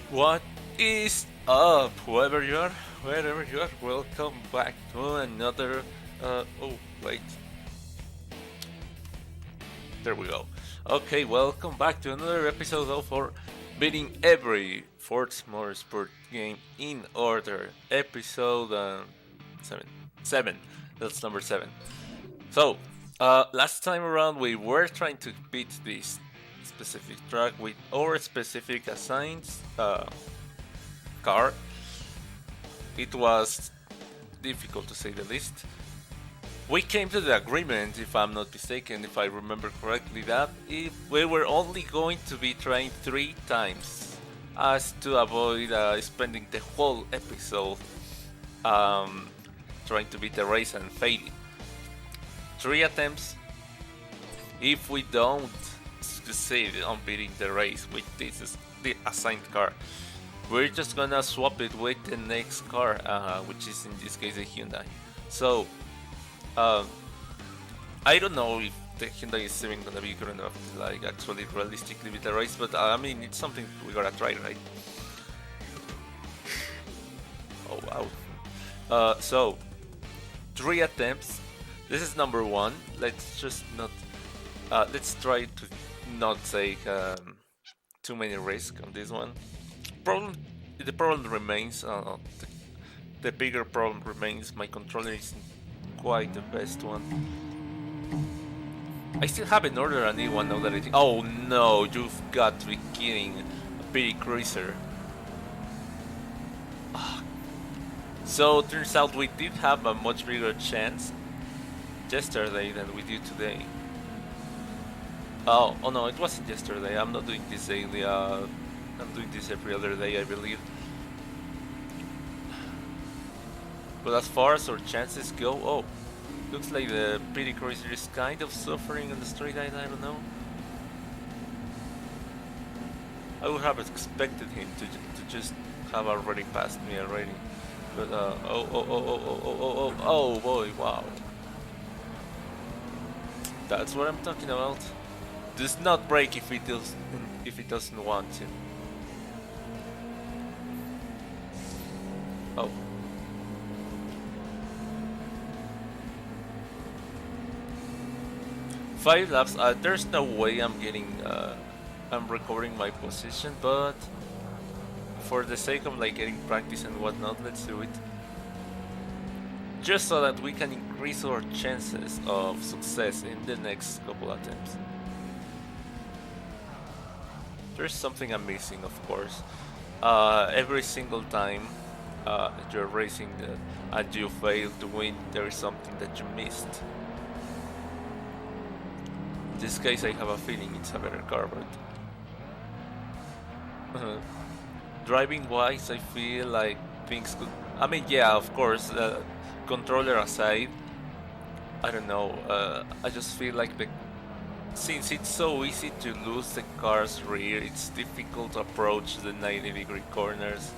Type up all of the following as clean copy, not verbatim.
What is up, wherever you are, welcome back to another. Oh, wait, there we go. Okay, welcome back to another episode of our beating every Forza Motorsport game in order. Episode 7. 7. That's number 7. So, last time around, we were trying to beat this specific track with our specific assigned car. It was difficult to say the least. We came to the agreement, if I'm not mistaken, if I remember correctly, that if we were only going to be trying 3 times, as to avoid spending the whole episode um, trying to beat the race and failing. 3 attempts. If we don't succeed on beating the race with this the assigned car, we're just gonna swap it with the next car, which is in this case a Hyundai. So uh, I don't know if the Hyundai is even gonna be good enough to like actually realistically beat the race, but I mean it's something we gotta try, right? Oh wow. So 3 attempts. This is number 1. Let's just not. Let's try to not take too many risks on this one. Problem. The problem remains. The bigger problem remains. My controller isn't quite the best one. I still haven't ordered a new one now that I think. Oh no! You've got to be kidding! A pity cruiser. So turns out we did have a much bigger chance yesterday than we do today. Oh no, it wasn't yesterday. I'm not doing this daily. I'm doing this every other day, I believe. But as far as our chances go, oh, looks like the pretty cruiser is kind of suffering on the straight. I don't know. I would have expected him to just have already passed me already. But oh boy, wow. That's what I'm talking about. Does not break if it doesn't want to. Oh. Five laps. There's no way I'm getting. I'm recovering my position, but for the sake of like getting practice and whatnot, let's do it. Just so that we can increase our chances of success in the next couple attempts. There's something I'm missing, of course. Every single time you're racing and you fail to win, there is something that you missed. In this case, I have a feeling it's a better car, but driving wise, I feel like things could. I mean, yeah, of course, controller aside, I don't know. I just feel like since it's so easy to lose the car's rear, it's difficult to approach the 90-degree corners.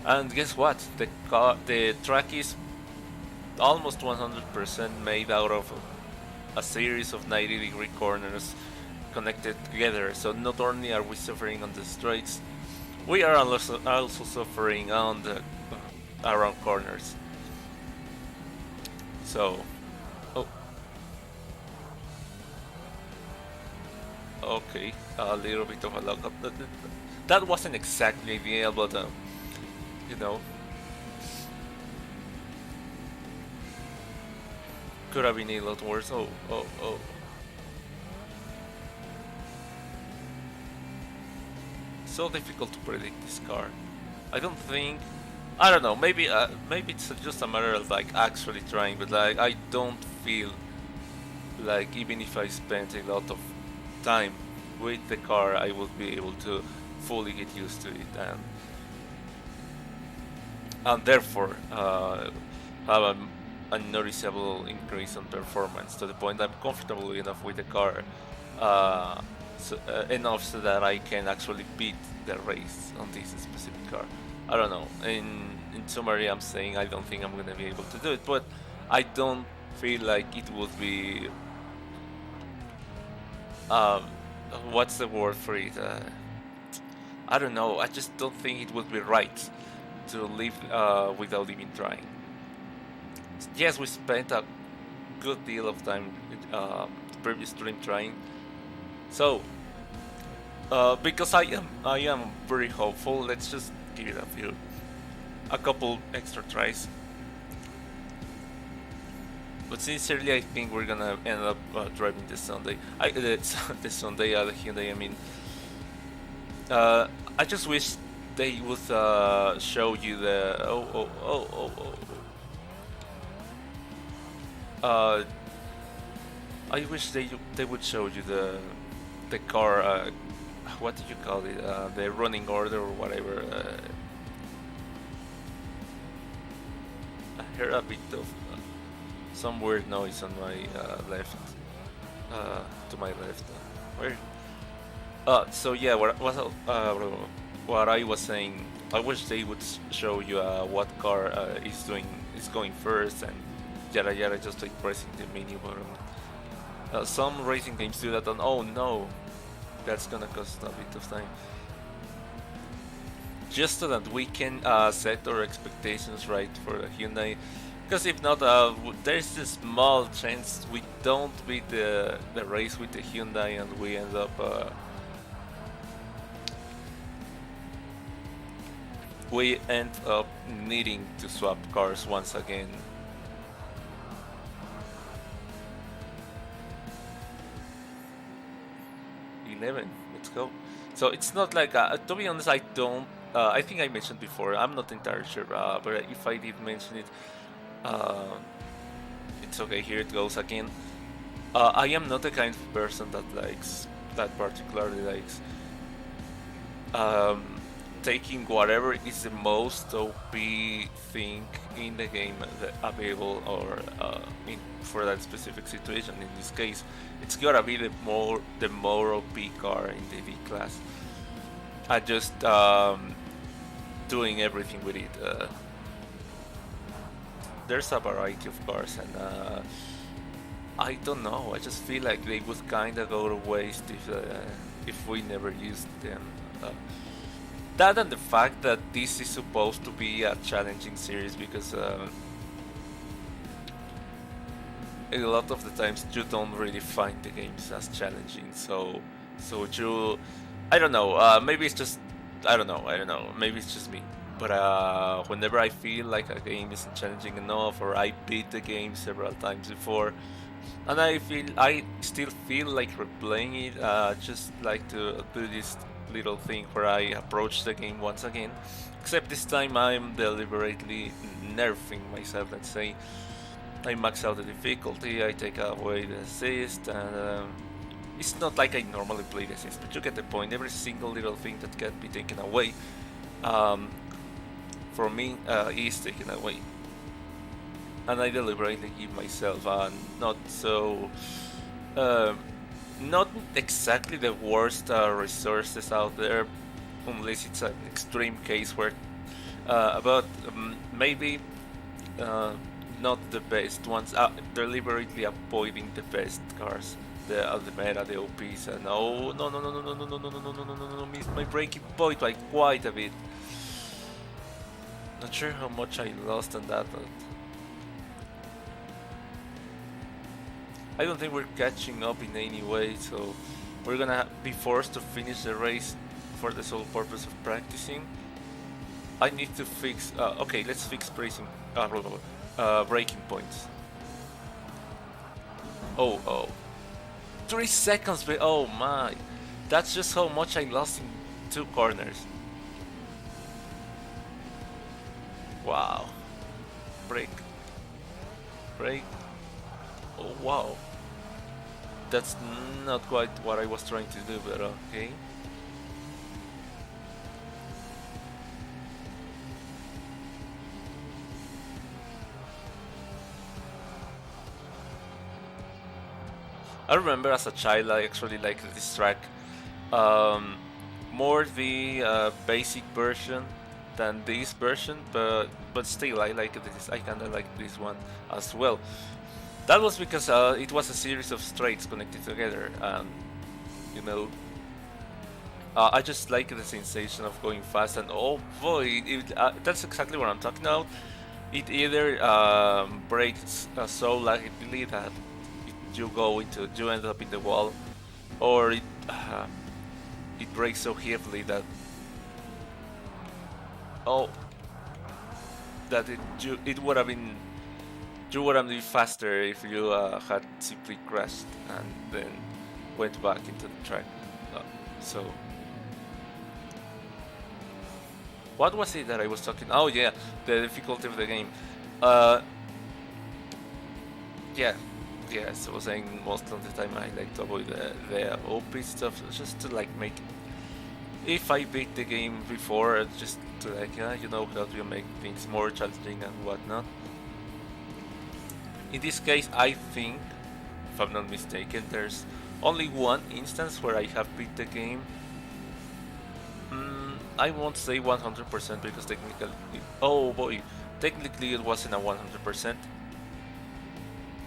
And guess what? The track is almost 100% made out of a series of 90-degree corners connected together. So not only are we suffering on the straights, we are also suffering on the around corners. So, oh, okay, a little bit of a lockup. That wasn't exactly ideal, but you know, could have been a lot worse. Oh. So difficult to predict this car. I don't think. I don't know. Maybe it's just a matter of like actually trying, but like I don't feel like even if I spent a lot of time with the car, I would be able to fully get used to it and therefore have a noticeable increase on performance to the point I'm comfortable enough with the car, enough so that I can actually beat the race on this specific car. I don't know. In summary, I'm saying I don't think I'm gonna be able to do it, but I don't feel like it would be. Um, what's the word for it? I don't know. I just don't think it would be right to live without even trying. Yes, we spent a good deal of time the previous stream trying. So, because I am very hopeful. Let's just give it a couple extra tries. But sincerely, I think we're gonna end up driving this Sunday. The Sunday, the Hyundai. I mean, I just wish they would show you the I wish they would show you the car. What do you call it? The running order or whatever. I heard a bit of some weird noise on my left. To my left. Where? So yeah, what I was saying, I wish they would show you what car is going first and yada yada, just like pressing the menu button. Some racing games do that, and oh no, that's gonna cost a bit of time. Just so that we can set our expectations right for the Hyundai, because if not, there's a small chance we don't beat the race with the Hyundai and we end up needing to swap cars once again. Let's go. So it's not like, to be honest, I don't. I think I mentioned before. I'm not entirely sure, but if I did mention it, it's okay. Here it goes again. I am not the kind of person that particularly likes taking whatever is the most OP thing in the game available, or for that specific situation. In this case, it's gotta be the more OP car in the V class. I just doing everything with it. There's a variety of cars, and I don't know. I just feel like they would kind of go to waste if we never used them. That and the fact that this is supposed to be a challenging series, because a lot of the times you don't really find the games as challenging. So you, I don't know. Maybe it's just I don't know. Maybe it's just me. But whenever I feel like a game isn't challenging enough, or I beat the game several times before, and I still feel like replaying it, just like to do this little thing where I approach the game once again. Except this time I'm deliberately nerfing myself. Let's say I max out the difficulty, I take away the assist, and it's not like I normally play the assist, but you get the point. Every single little thing that can be taken away, for me, is taken away, and I deliberately give myself not exactly the worst resources out there, unless it's an extreme case where, but maybe not the best ones. Deliberately avoiding the best cars, the Almera, the OPs, and no, missed my breaking point by quite a bit. Not sure how much I lost on that, but I don't think we're catching up in any way, so we're gonna be forced to finish the race for the sole purpose of practicing. I need to fix. Okay, let's fix braking points. Oh, 3 seconds. Oh my, that's just how much I lost in 2 corners. Wow. Brake. Oh wow. That's not quite what I was trying to do, but okay. I remember as a child I actually liked this track. More the basic version than this version, but still I like this. I kinda like this one as well. That was because it was a series of straights connected together, and you know, I just like the sensation of going fast, and oh boy, that's exactly what I'm talking about. It either breaks so rapidly that you end up in the wall, or it breaks so heavily that oh it would have been you would have been faster if you had simply crashed and then went back into the track. Uh, so what was it that I was talking? Oh yeah, the difficulty of the game. Uh, yeah, yeah. So I was saying most of the time I like to avoid the OP stuff just to like make. If I beat the game before, just to like help you make things more challenging and whatnot. In this case, I think, if I'm not mistaken, there's only one instance where I have beat the game. I won't say 100% because technically, oh boy, technically it wasn't a 100%.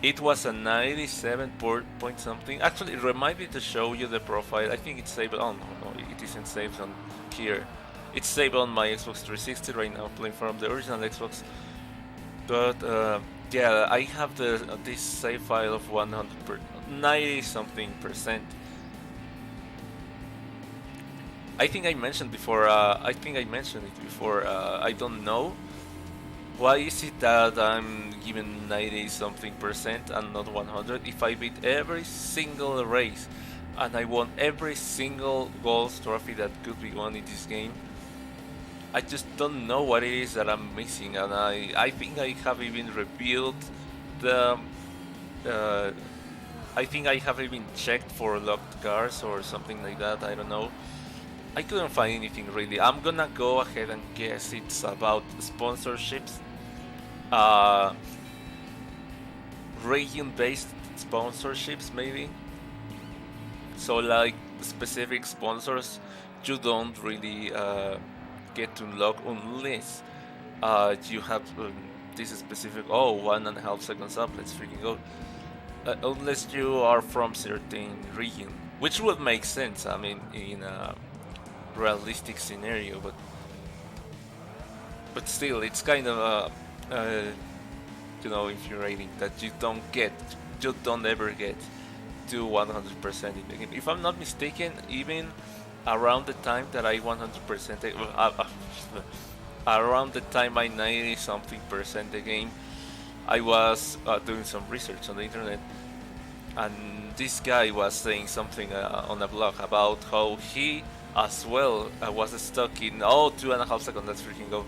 It was a 97 point something. Actually, remind me to show you the profile. I think it's saved. Oh no, it isn't saved on here. It's saved on my Xbox 360 right now, playing from the original Xbox. But yeah, I have this save file of 90 something percent. I think I mentioned before. I think I mentioned it before. I don't know. Why is it that I'm given 90 something percent and not 100 if I beat every single race and I won every single gold trophy that could be won in this game? I just don't know what it is that I'm missing, and I think I have even revealed the. I think I have even checked for locked cars or something like that. I don't know. I couldn't find anything really. I'm gonna go ahead and guess it's about sponsorships. Region-based sponsorships, maybe. So, like specific sponsors, you don't really get to unlock unless you have this specific. Oh, 1.5 seconds up. Let's freaking go. Unless you are from certain region, which would make sense. I mean, in a realistic scenario, but still, it's kind of infuriating that you don't ever get to 100% in the game. If I'm not mistaken, even around the time that I 100% around the time I 90 something percent the game, I was doing some research on the internet, and this guy was saying something on a blog about how he as well was stuck in 2.5 seconds. Let's freaking go.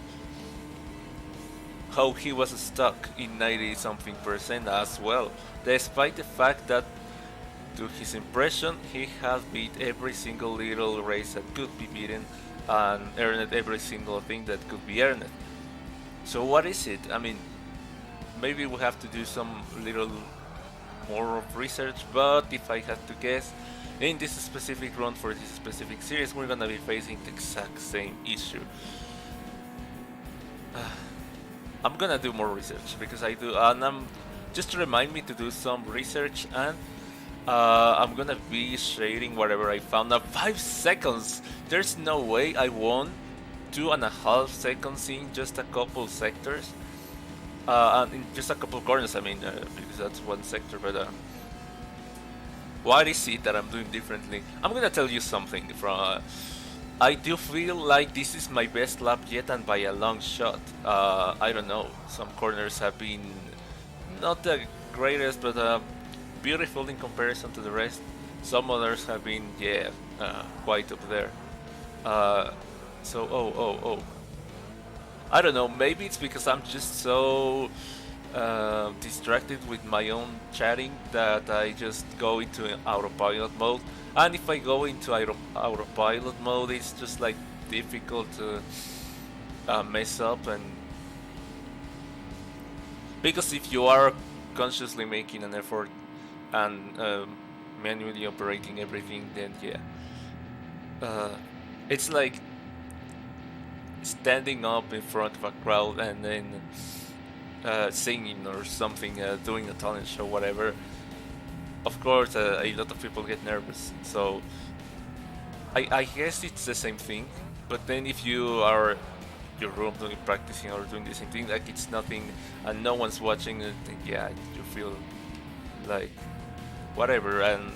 How he was stuck in 90 something percent as well, despite the fact that, to his impression, he has beat every single little race that could be beaten and earned every single thing that could be earned. So what is it? I mean, maybe we have to do some little more of research, but if I had to guess, in this specific run for this specific series, we're gonna be facing the exact same issue. I'm gonna do more research because I do, and just to remind me to do some research, and I'm gonna be sharing whatever I found. Now, 5 seconds. There's no way I won 2.5 seconds in just a couple sectors, and in just a couple corners. I mean, because that's one sector, but what is it that I'm doing differently? I'm gonna tell you something from. I do feel like this is my best lap yet, and by a long shot. I don't know. Some corners have been not the greatest, but beautiful in comparison to the rest. Some others have been, quite up there. So, I don't know. Maybe it's because I'm just so distracted with my own chatting that I just go into autopilot mode. And if I go into autopilot mode, it's just like difficult to mess up, and because if you are consciously making an effort and manually operating everything, then it's like standing up in front of a crowd and then singing or something, doing a talent show, whatever. Of course, a lot of people get nervous, so I guess it's the same thing, but then if you are your room doing practicing or doing the same thing, like it's nothing and no one's watching it, then yeah, you feel like whatever, and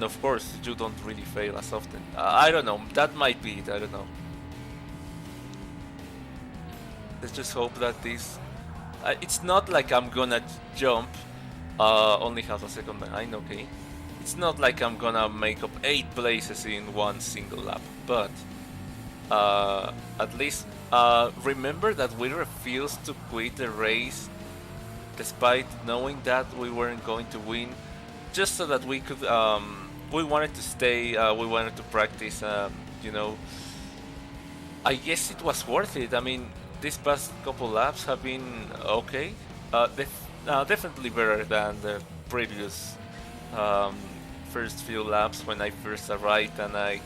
of course you don't really fail as often. I don't know, that might be it, I don't know. Let's just hope that this it's not like I'm gonna jump only half a second behind, okay. It's not like I'm gonna make up 8 places in one single lap, but at least remember that we refused to quit the race despite knowing that we weren't going to win, just so that we could. We wanted to stay. We wanted to practice. You know, I guess it was worth it. I mean, these past couple laps have been okay. Definitely better than the previous um, first few laps when I first arrived and I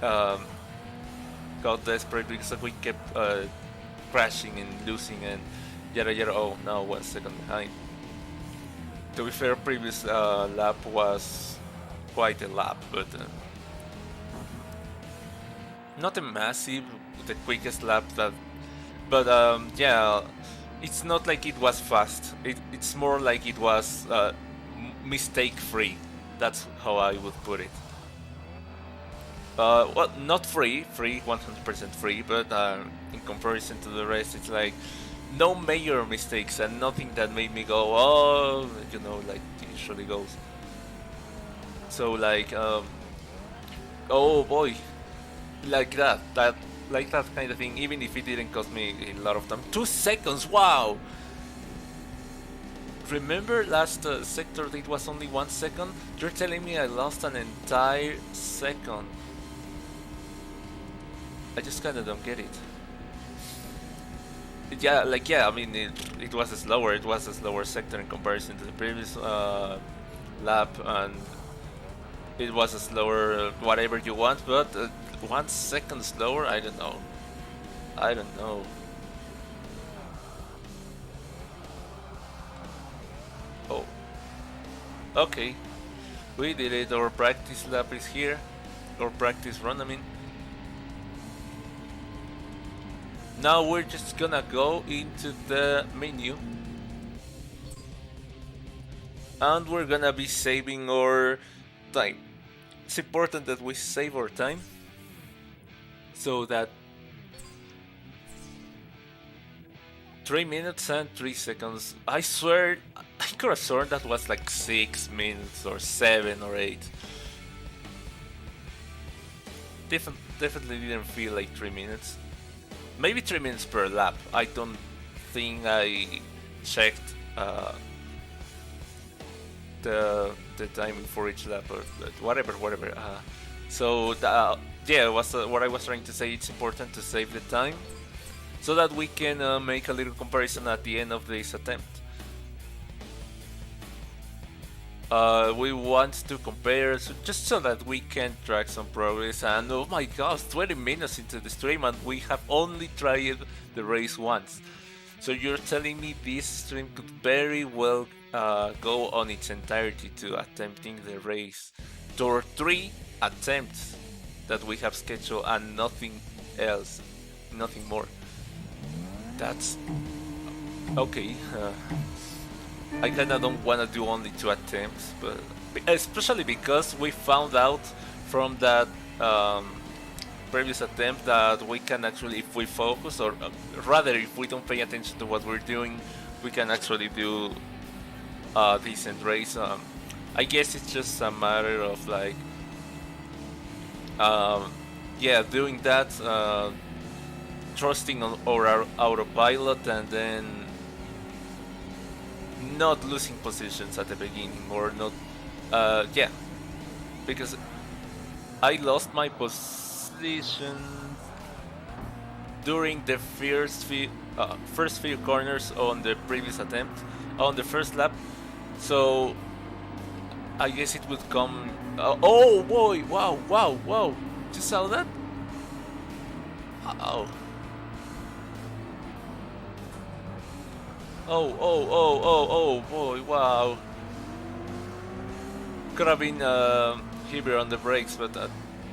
um, got desperate because we kept crashing and losing and yada yada. Oh, now 1 second behind. To be fair, previous lap was quite a lap, but not a massive, the quickest lap that. But yeah, it's not like it was fast. It's more like it was mistake-free. That's how I would put it. Well, not free, 100% free, but in comparison to the rest, it's like no major mistakes and nothing that made me go, oh, you know, like it usually goes. So like, oh boy, like like that kind of thing. Even if it didn't cost me a lot of time, 2 seconds. Wow. Remember last sector it was only 1 second? You're telling me I lost an entire second. I just kinda don't get it. Yeah, like yeah, I mean it was slower. It was a slower sector in comparison to the previous lap, and it was a slower whatever you want. But 1 second slower, I don't know. I don't know. Oh, okay, we did it. Our practice lap is here. Our practice run, I mean. Now we're just gonna go into the menu and we're gonna be saving our time. It's important that we save our time so that 3 minutes and 3 seconds. I swear I could have sworn that was like 6 minutes or 7 or 8. Definitely didn't feel like 3 minutes. Maybe 3 minutes per lap. I don't think I checked the timing for each lap, or whatever. So yeah, was what I was trying to say. It's important to save the time so that we can make a little comparison at the end of this attempt. We want to compare just so that we can track some progress. And oh my gosh, 20 minutes into the stream and we have only tried the race once. So you're telling me this stream could very well go on its entirety to attempting the race. There are 3 attempts that we have scheduled and nothing else, nothing more. That's okay. I kinda don't wanna do only 2 attempts, but especially because we found out from that previous attempt that we can actually, if we focus, or rather if we don't pay attention to what we're doing, we can actually do a decent race. I guess it's just a matter of like, yeah, doing that, trusting on our autopilot, and then not losing positions at the beginning, or not, yeah, because I lost my position during the first few corners on the previous attempt, on the first lap, so I guess it would come. Oh boy! Wow! You saw that? Oh. Oh boy, wow. Could have been heavier on the brakes, but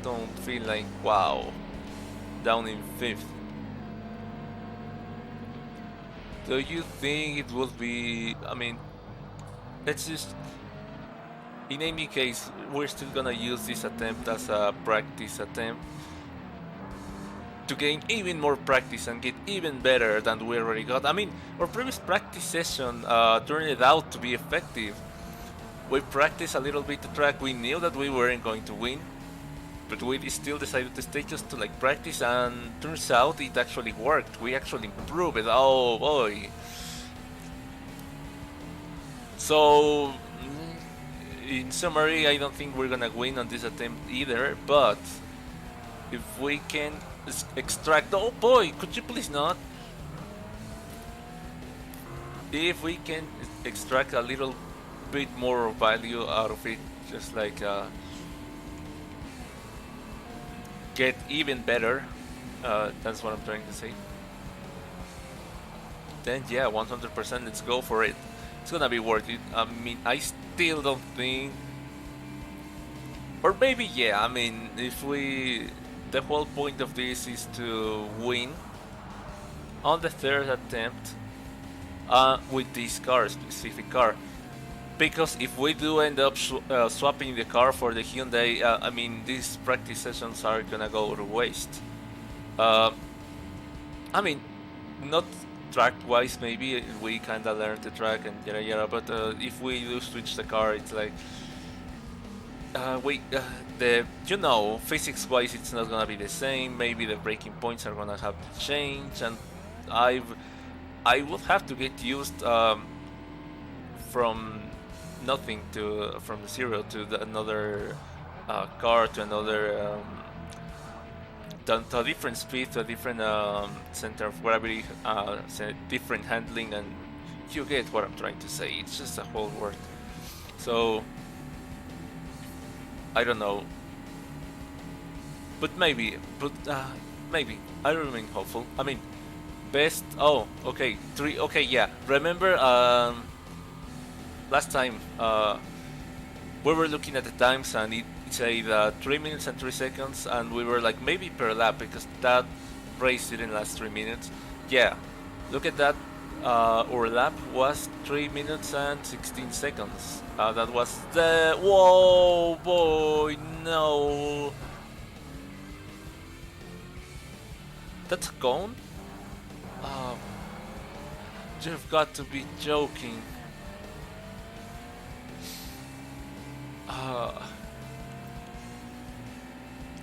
don't feel like, wow, down in 5th. Do you think it would be, I mean, let's just, in any case, we're still gonna use this attempt as a practice attempt to gain even more practice and get even better than we already got. I mean, our previous practice session turned it out to be effective. We practiced a little bit the track, we knew that we weren't going to win, but we still decided to stay just to like practice, and turns out it actually worked. We actually improved it. Oh boy. So, in summary, I don't think we're gonna win on this attempt either, but if we can extract... Oh boy, could you please not? If we can extract a little bit more value out of it, just like get even better, that's what I'm trying to say, then yeah, 100%, let's go for it. It's gonna be worth it. I mean, I still don't think, or maybe yeah, I mean, if we, the whole point of this is to win on the 3rd attempt with this car, specific car, because if we do end up swapping the car for the Hyundai, I mean, these practice sessions are gonna go to waste. I mean, not track-wise, maybe we kinda learned the track and yada yada, but if we do switch the car, it's like you know, physics-wise, it's not gonna be the same. Maybe the braking points are gonna have to change, and I would have to get used from nothing to from 0 to another car, to another to a different speed, to a different center of gravity, different handling, and you get what I'm trying to say. It's just a whole word. So I don't know, but maybe I remain hopeful. I mean, best. Oh, okay, 3. Okay, yeah. Remember, last time we were looking at the times, and it said 3 minutes and 3 seconds, and we were like, maybe per lap, because that race didn't last 3 minutes. Yeah, look at that. Our lap was 3 minutes and 16 seconds. That was the... Whoa, boy, no. That's a cone? Oh, you've got to be joking.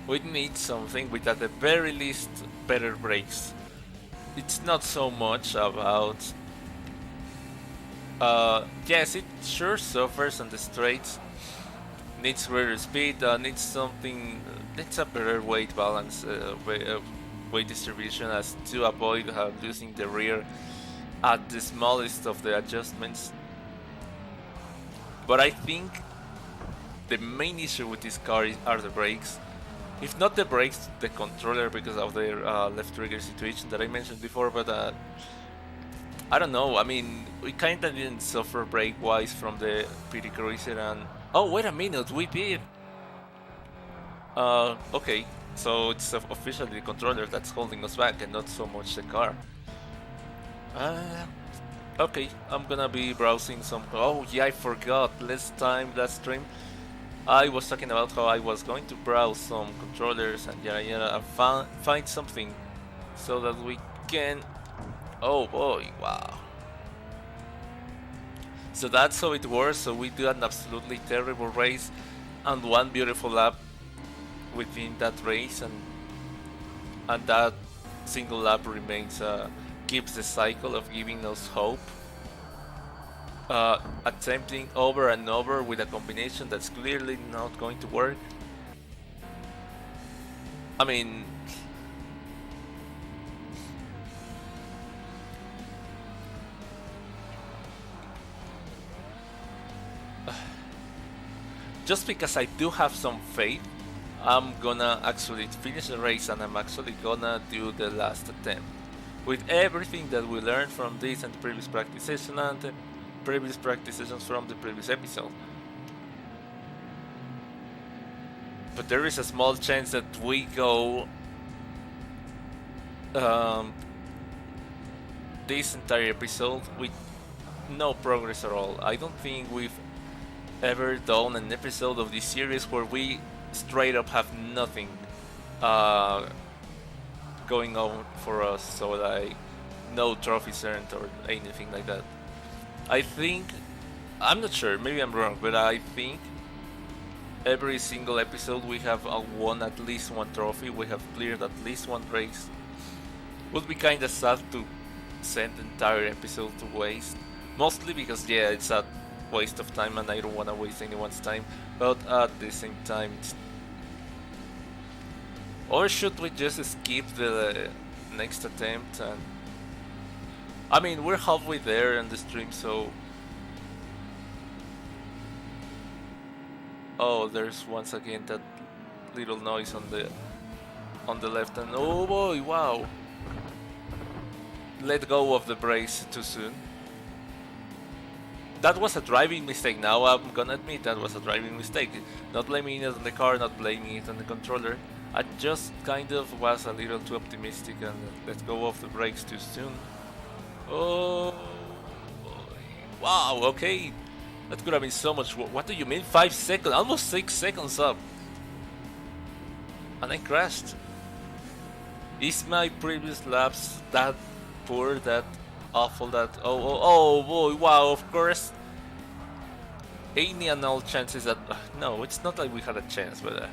We need something with, at the very least, better brakes. It's not so much about... yes, it sure suffers on the straights. Needs greater speed, needs something... needs a better weight balance, weight distribution, as to avoid losing the rear at the smallest of the adjustments. But I think the main issue with this car are the brakes. If not the brakes, the controller, because of the left trigger situation that I mentioned before. But I don't know, I mean, we kinda didn't suffer brake-wise from the PD Cruiser, and... Oh, wait a minute, we did! Okay, so it's officially the controller that's holding us back and not so much the car. Okay, I'm gonna be browsing some... Oh yeah, I forgot, last stream I was talking about how I was going to browse some controllers and yada yada, and find something so that we can... Oh boy, wow. So that's how it works. So we do an absolutely terrible race and one beautiful lap within that race, and that single lap remains, keeps the cycle of giving us hope. Attempting over and over with a combination that's clearly not going to work. I mean, just because I do have some faith, I'm gonna actually finish the race, and I'm actually gonna do the last attempt with everything that we learned from this and the previous practice session and the previous practice sessions from the previous episode. but there is a small chance that we go um, this entire episode with no progress at all. I don't think we've ever done an episode of this series where we straight up have nothing uh, going on for us, so like no trophies earned or anything like that. I think, I'm not sure, maybe I'm wrong, but I think every single episode we have won at least one trophy, we have cleared at least one race. Would be kinda sad to send the entire episode to waste. Mostly because, yeah, it's a waste of time and I don't wanna waste anyone's time, but at the same time, or should we just skip the next attempt? And I mean, we're halfway there in the stream, so... Oh, there's once again that little noise on the left, and oh boy, wow! Let go of the brakes too soon. That was a driving mistake. Now I'm gonna admit that was a driving mistake. Not blaming it on the car, not blaming it on the controller. I just kind of was a little too optimistic and let go of the brakes too soon. Oh, wow, okay. That could have been so much. What do you mean 5 seconds? Almost 6 seconds up. And I crashed. Is my previous laps that poor, that awful, that... Oh boy, wow, of course. Any and all chances that... no, it's not like we had a chance, but...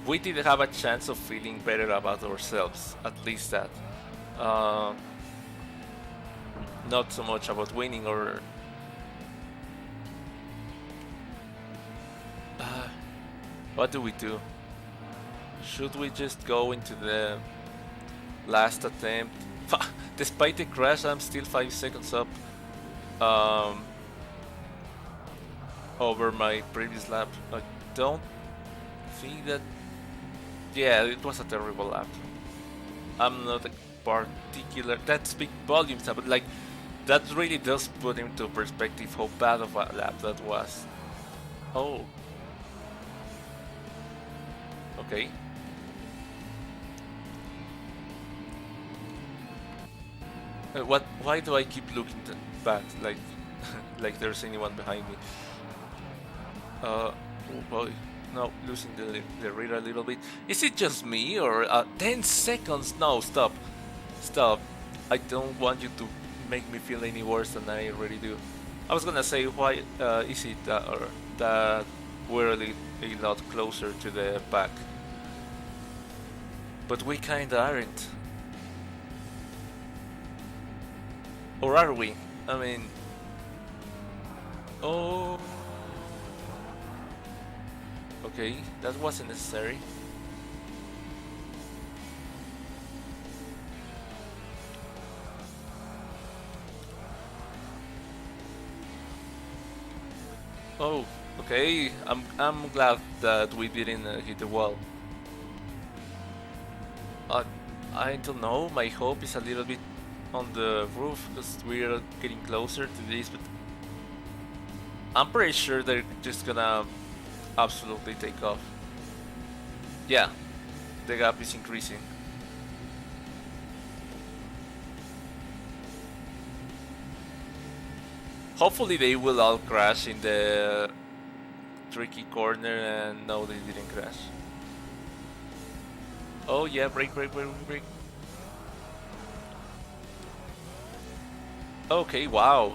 we did have a chance of feeling better about ourselves, at least that. Not so much about winning or... what do we do? Should we just go into the last attempt? Despite the crash, I'm still 5 seconds up over my previous lap. I don't think that... yeah, it was a terrible lap. I'm not a particular... that speaks volumes, but like, that really does put into perspective how bad of a lap that was. Oh. Okay. What? Why do I keep looking back like like there's anyone behind me? Oh boy, no, losing the read a little bit. Is it just me or 10 seconds? No, stop, stop. I don't want you to make me feel any worse than I already do. I was gonna say, why is it or that we're a lot closer to the back, but we kinda aren't. Or are we? I mean... oh... okay, that wasn't necessary. Oh, okay, I'm glad that we didn't hit the wall. I don't know, my hope is a little bit on the roof because we're getting closer to this, but I'm pretty sure they're just gonna absolutely take off. Yeah, the gap is increasing. Hopefully they will all crash in the tricky corner, and no, they didn't crash. Oh yeah, brake, brake, brake, brake. Okay, wow.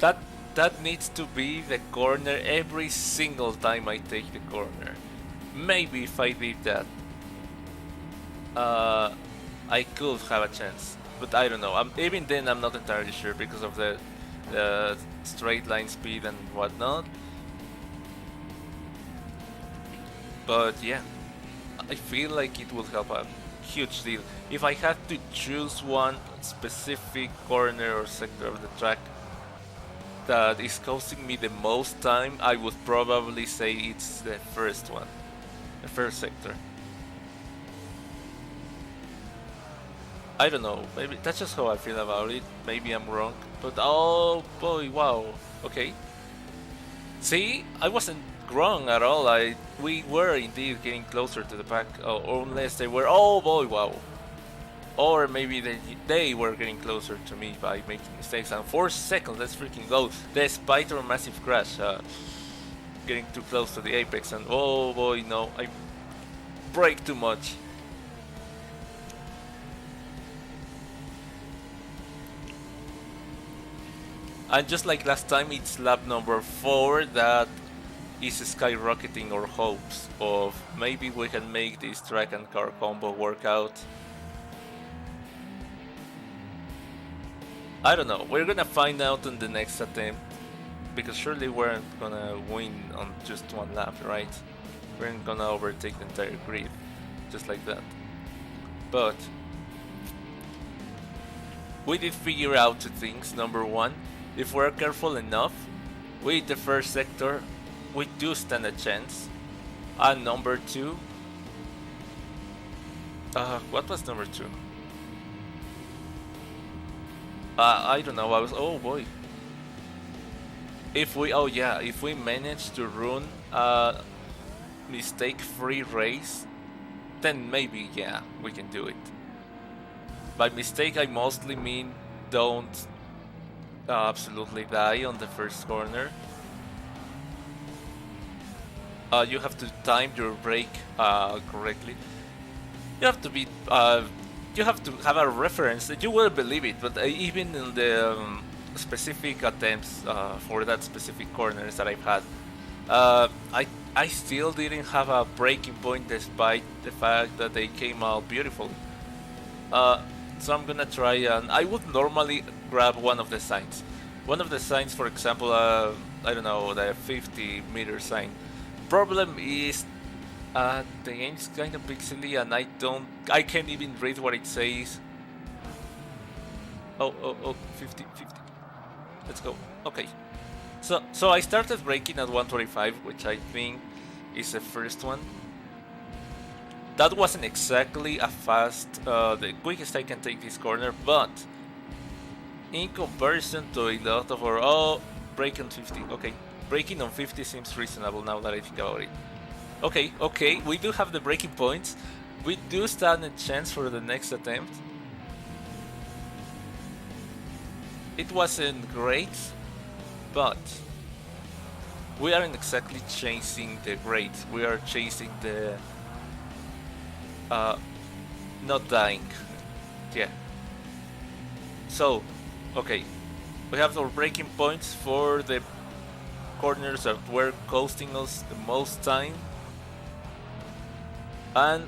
That needs to be the corner every single time I take the corner. Maybe if I did that, I could have a chance. But I don't know. Even then, I'm not entirely sure because of the straight line speed and whatnot. But yeah, I feel like it would help a huge deal. If I had to choose one specific corner or sector of the track that is costing me the most time, I would probably say it's the first one, the first sector. I don't know. Maybe that's just how I feel about it. Maybe I'm wrong. But oh boy, wow. Okay. See, I wasn't wrong at all. We were indeed getting closer to the pack, or unless they were. Oh boy, wow. Or maybe they were getting closer to me by making mistakes. And 4 seconds, let's freaking go. Despite our massive crash, getting too close to the apex, and oh boy, no, I brake too much. And just like last time, it's lap number 4 that is skyrocketing our hopes of maybe we can make this track and car combo work out. I don't know, we're gonna find out in the next attempt, because surely we're not gonna win on just one lap, right? We're not gonna overtake the entire grid, just like that. But we did figure out two things. Number one, if we're careful enough with the first sector, we do stand a chance. And number two, what was number two? I don't know. Oh boy. If we manage to run a mistake-free race, then maybe yeah, we can do it. By mistake, I mostly mean don't absolutely die on the first corner. You have to time your brake correctly. You have to be. You have to have a reference that you will believe it, but even in the specific attempts for that specific corners that I've had, I still didn't have a breaking point despite the fact that they came out beautiful. So I'm gonna try, and I would normally grab one of the signs. One of the signs, for example, I don't know, the 50-meter sign. Problem is, the game's kind of pixely, and I can't even read what it says. Oh, 50. Let's go. Okay. So I started braking at 125, which I think is the first one. That wasn't exactly a fast, the quickest I can take this corner, but in comparison to a lot of our, braking on 50, okay. Braking on 50 seems reasonable now that I think about it. Okay, we do have the braking points. We do stand a chance for the next attempt. It wasn't great, but we aren't exactly chasing the great. We are chasing the not dying. Yeah. So, okay, we have our braking points for the corners that were costing us the most time. And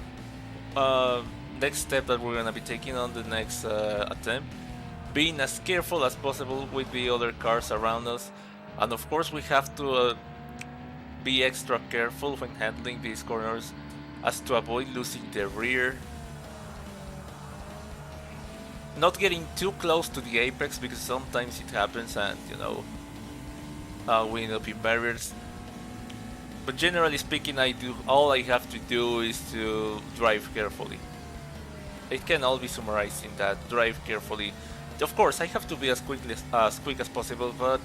next step that we're gonna be taking on the next attempt, being as careful as possible with the other cars around us, and of course we have to be extra careful when handling these corners as to avoid losing the rear. Not getting too close to the apex, because sometimes it happens and you know we end up in barriers. But generally speaking, all I have to do is to drive carefully. It can all be summarized in that: drive carefully. Of course, I have to be as quick as possible, but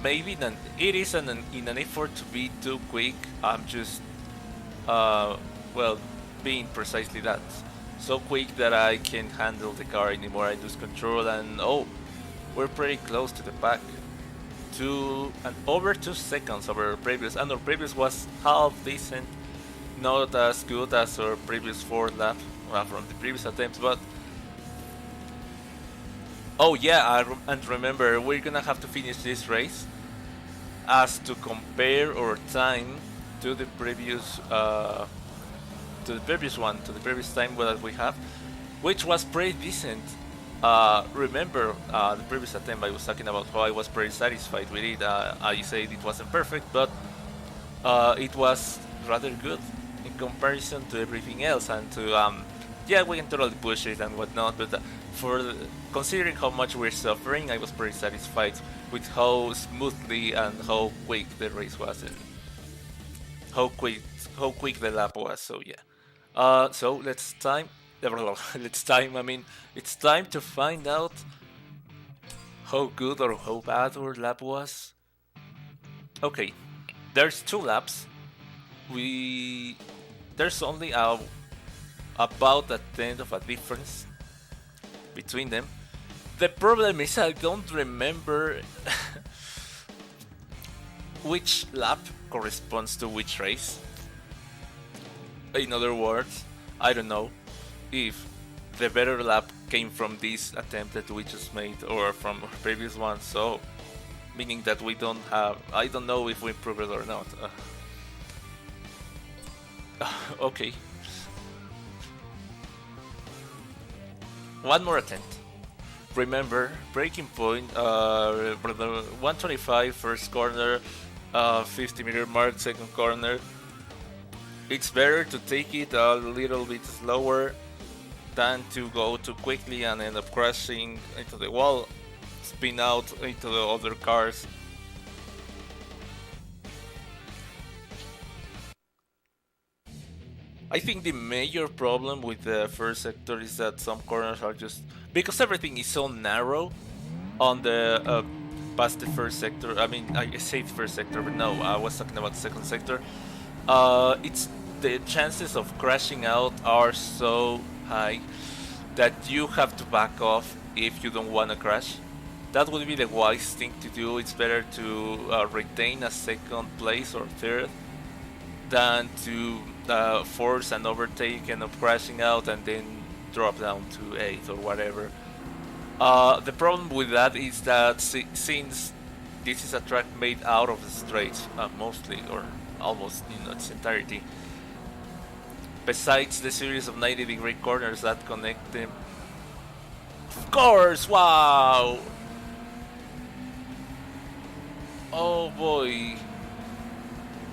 maybe it is in an effort to be too quick. I'm just being precisely that. So quick that I can't handle the car anymore. I lose control, and oh, we're pretty close to the pack. Over 2 seconds over our previous, and our previous was half decent, not as good as our previous 4th lap from the previous attempts, but oh yeah, and remember, we're gonna have to finish this race as to compare our time to the previous time that we have, which was pretty decent. Remember the previous attempt I was talking about how I was pretty satisfied with it. I said it wasn't perfect, but it was rather good in comparison to everything else, and to yeah, we can totally push it and whatnot, but considering how much we're suffering, I was pretty satisfied with how smoothly and how quick the race was, and how quick the lap was. So yeah. So let's time. it's time. I mean, it's time to find out how good or how bad our lap was. Okay, there's two laps. We there's only about a tenth of a difference between them. The problem is I don't remember which lap corresponds to which race. In other words, I don't know if the better lap came from this attempt that we just made or from our previous one, so meaning that we don't have, I don't know if we improved it or not. Okay. One more attempt. Remember, braking point, 125 first corner, 50-meter mark second corner. It's better to take it a little bit slower than to go too quickly and end up crashing into the wall, spin out into the other cars. I think the major problem with the first sector is that some corners are just because everything is so narrow on the past the first sector. I mean, I say the first sector, but no, I was talking about the second sector. It's the chances of crashing out are so high that you have to back off if you don't want to crash. That would be the wise thing to do. It's better to retain a second place or third than to force an overtake and of crashing out and then drop down to 8th or whatever. The problem with that is that since this is a track made out of the straights, mostly or almost in its entirety, besides the series of 90-degree corners that connect them. Of course, wow! Oh boy.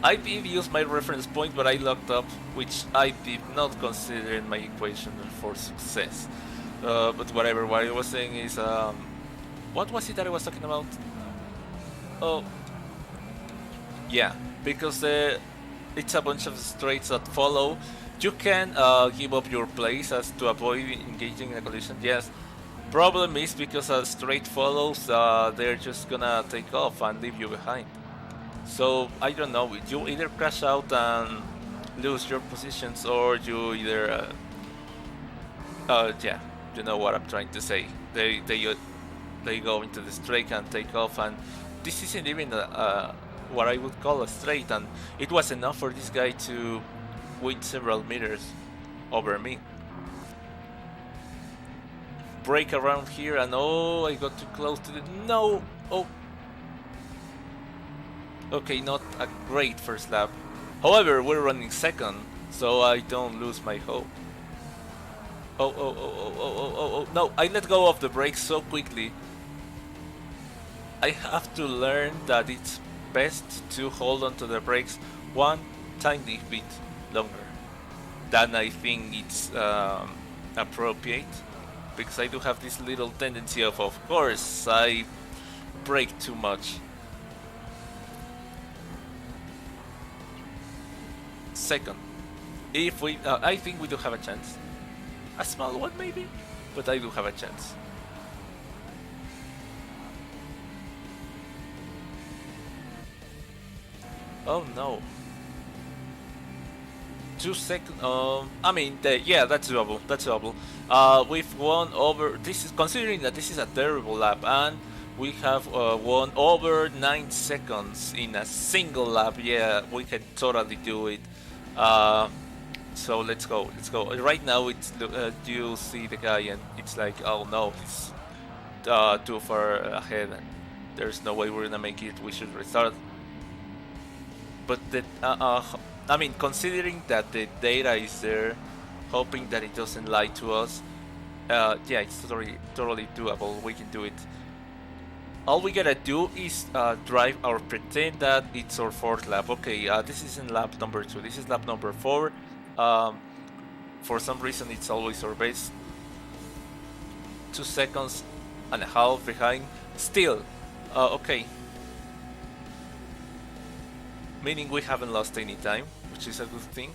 I did use my reference point, but I locked up, which I did not consider in my equation for success. But whatever, what I was saying is, what was it that I was talking about? Oh, yeah, because it's a bunch of straights that follow. You can give up your place as to avoid engaging in a collision, yes. Problem is because a straight follows, they're just gonna take off and leave you behind. So I don't know, you either crash out and lose your positions, or you either, yeah, you know what I'm trying to say. They go into the straight and take off, and this isn't even what I would call a straight, and it was enough for this guy to win several meters over me. Brake around here, and oh, I got too close to the no. Oh. Okay, not a great first lap. However, we're running second, so I don't lose my hope. Oh, no, I let go of the brakes so quickly. I have to learn that it's best to hold onto the brakes one tiny bit longer than I think it's appropriate, because I do have this little tendency of course, I brake too much. Second, if we, I think we do have a chance. A small one maybe, but I do have a chance. Oh no. 2 seconds. I mean, yeah, that's doable. That's doable. We've won over. This is considering that this is a terrible lap, and we have won over 9 seconds in a single lap. Yeah, we can totally do it. So let's go. Let's go. Right now, it's you see the guy, and it's like, oh no, he's too far ahead, and there's no way we're gonna make it. We should restart. But the I mean, considering that the data is there, hoping that it doesn't lie to us, yeah, it's totally doable. We can do it. All we gotta do is drive or pretend that it's our 4th lap. Okay, this isn't lap number 2. This is lap number 4. For some reason, it's always our base. 2 seconds and a half behind. Still, okay. Meaning we haven't lost any time, which is a good thing.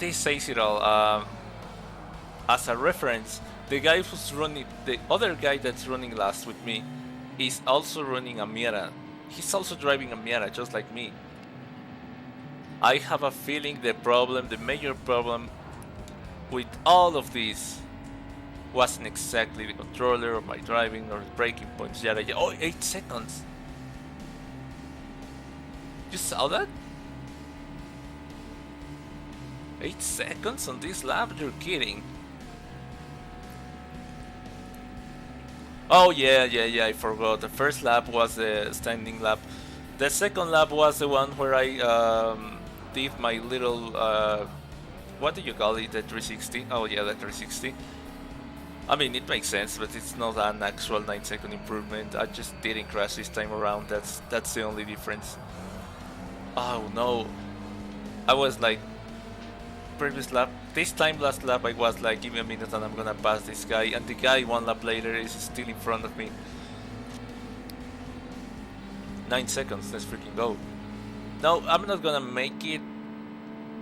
this says it all. As a reference, the guy who's running, the other guy that's running last with me, is also running a Miata. He's also driving a Miata, just like me. I have a feeling the major problem with all of this wasn't exactly the controller or my driving or braking points. Yeah, oh, 8 seconds. You saw that? 8 seconds on this lap? You're kidding. Oh yeah, I forgot. The first lap was the standing lap. The second lap was the one where I did my little, what do you call it, the 360? Oh yeah, the 360. I mean, it makes sense, but it's not an actual 9-second improvement. I just didn't crash this time around, that's the only difference. Oh no, I was like, previous lap, this time last lap I was like, give me a minute and I'm gonna pass this guy, and the guy 1 lap later is still in front of me. 9 seconds, let's freaking go. No, I'm not gonna make it,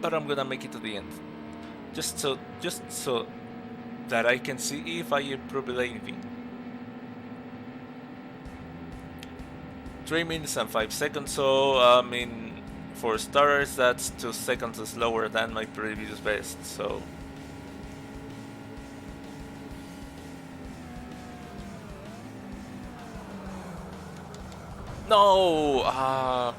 but I'm gonna make it to the end. Just so that I can see if I improve anything. 3 minutes and 5 seconds, so I mean, for starters, that's 2 seconds slower than my previous best, so... No!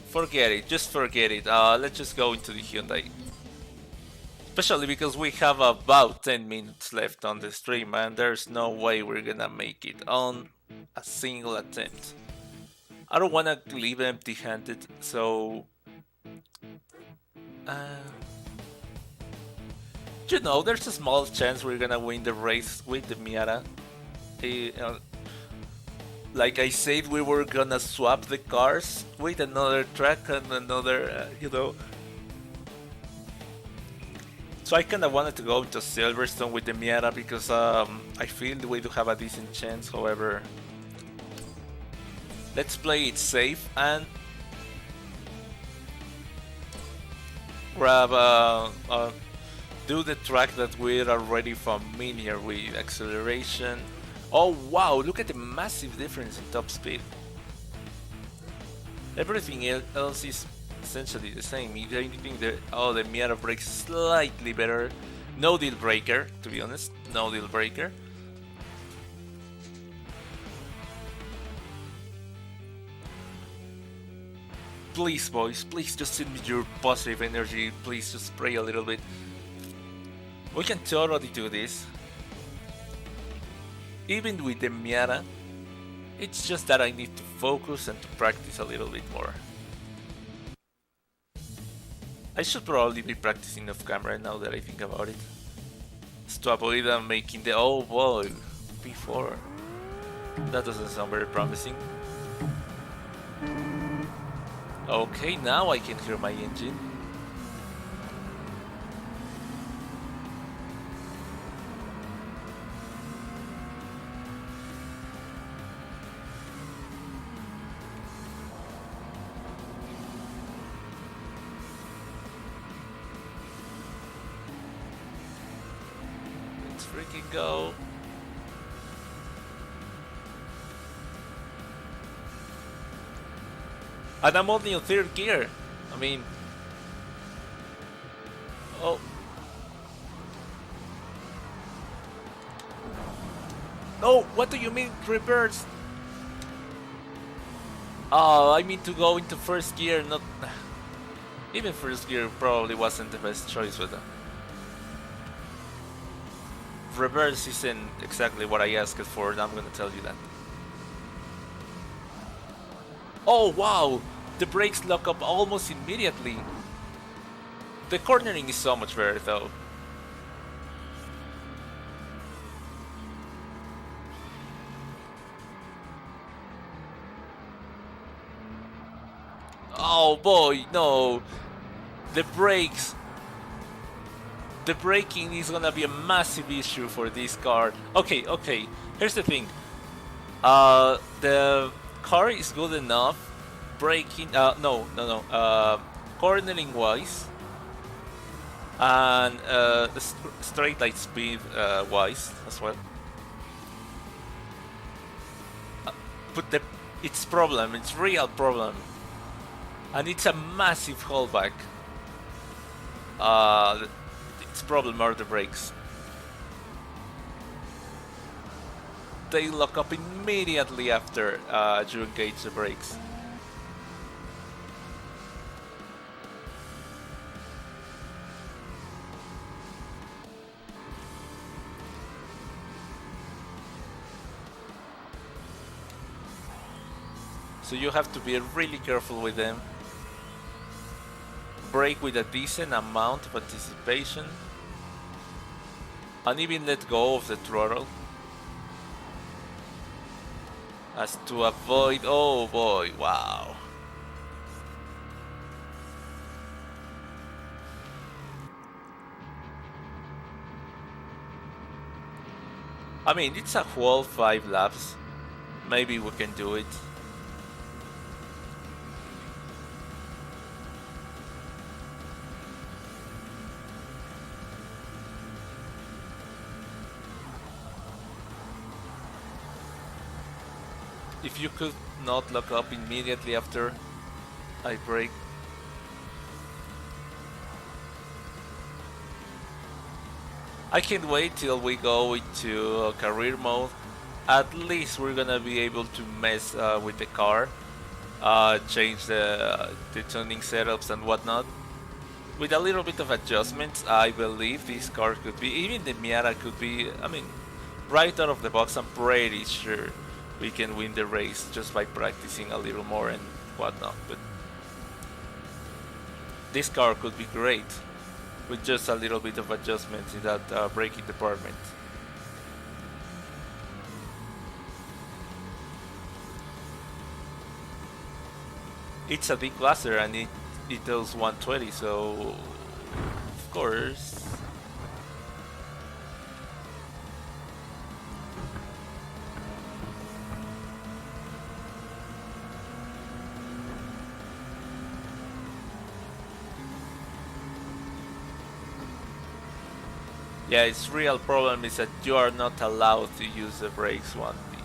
Forget it, just forget it. Let's just go into the Hyundai. Especially because we have about 10 minutes left on the stream and there's no way we're gonna make it on a single attempt. I don't wanna leave empty-handed, so... you know, there's a small chance we're gonna win the race with the Miata. Like I said, we were gonna swap the cars with another track and another, you know. So I kinda wanted to go into Silverstone with the Miata because I feel we do have a decent chance, however... Let's play it safe and grab do the track that we're already familiar with, acceleration. Oh wow, look at the massive difference in top speed. Everything else is essentially the same. If anything, the Miata brakes slightly better. No deal breaker, to be honest, no deal breaker. Please, boys, please just send me your positive energy. Please just pray a little bit. We can totally do this. Even with the Miata, it's just that I need to focus and to practice a little bit more. I should probably be practicing off camera now that I think about it. Just to avoid making the oh boy before. That doesn't sound very promising. Okay, now I can hear my engine. Let's freaking go. And I'm only on 3rd gear. I mean... Oh. No, what do you mean reverse? Oh, I mean to go into 1st gear, not... Even 1st gear probably wasn't the best choice with that. Reverse isn't exactly what I asked for, and I'm gonna tell you that. Oh wow! The brakes lock up almost immediately. The cornering is so much better though. Oh boy, no! The brakes! The braking is gonna be a massive issue for this car. Okay, here's the thing. The car is good enough braking, cornering wise, and straight line speed wise as well. But its problem, its real problem, and it's a massive holdback. Its problem are the brakes. They lock up immediately after you engage the brakes. So you have to be really careful with them. Brake with a decent amount of anticipation. And even let go of the throttle. As to avoid, oh boy, wow. I mean, it's a whole 5 laps. Maybe we can do it. If you could not lock up immediately after I brake. I can't wait till we go into career mode. At least we're gonna be able to mess with the car, change the tuning setups and whatnot. With a little bit of adjustments, I believe this car could be, even the Miata could be, I mean, right out of the box, I'm pretty sure we can win the race just by practicing a little more and whatnot. But this car could be great with just a little bit of adjustments in that braking department. It's a D-classer and it does 120, so of course. Yeah, its real problem is that you are not allowed to use the brakes one bit.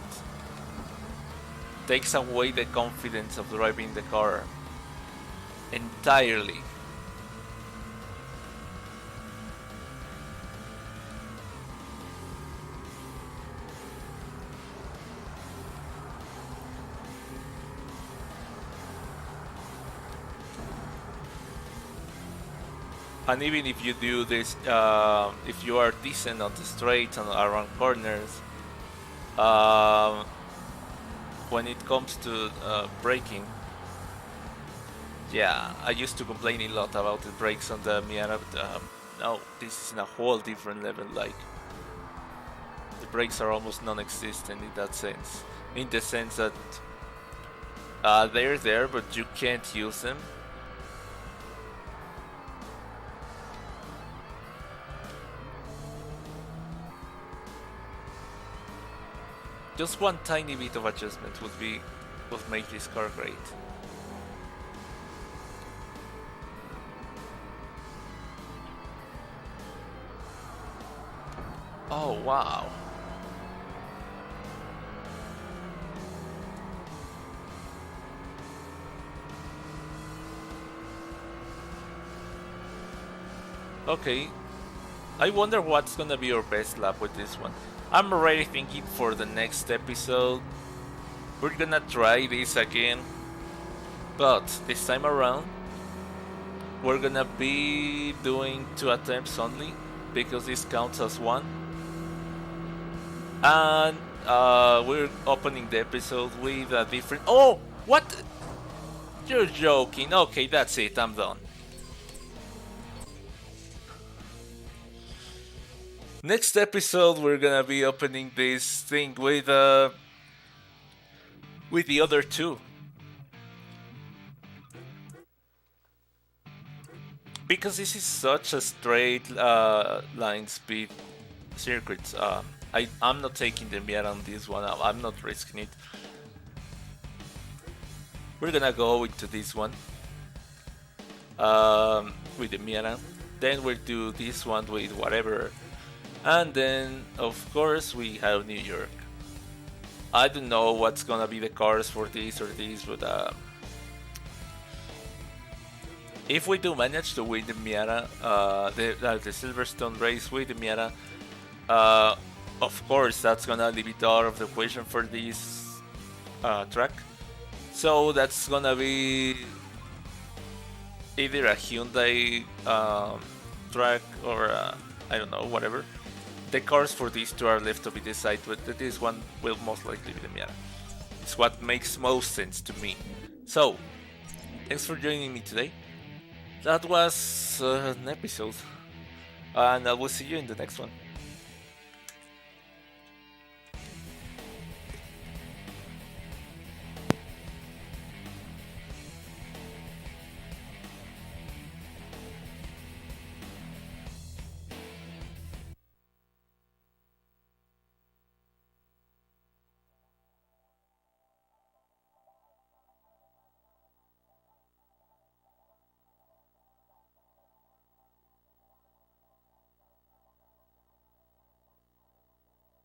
Takes away the confidence of driving the car entirely. And even if you do this, if you are decent on the straights and around corners, when it comes to braking, yeah, I used to complain a lot about the brakes on the Miata, but no, this is in a whole different level. Like, the brakes are almost non-existent in that sense, in the sense that they're there, but you can't use them. Just one tiny bit of adjustment would make this car great. Oh wow. Okay. I wonder what's gonna be your best lap with this one. I'm already thinking for the next episode, we're gonna try this again, but this time around, we're gonna be doing 2 attempts only, because this counts as 1. And we're opening the episode with a different... Oh! What? You're joking. Okay, that's it, I'm done. Next episode, we're gonna be opening this thing with the other 2, because this is such a straight line speed circuit. I'm not taking the Miata on this one. I'm not risking it. We're gonna go into this one with the Miata. Then we'll do this one with whatever. And then, of course, we have New York. I don't know what's gonna be the cars for this or this, but if we do manage to win the Miata, the Silverstone race with the Miata, of course that's gonna leave it out of the equation for this track. So that's gonna be either a Hyundai track or I don't know, whatever. The cars for these two are left to be decided, but this one will most likely be the Miata. It's what makes most sense to me. So, thanks for joining me today. That was an episode, and I will see you in the next one.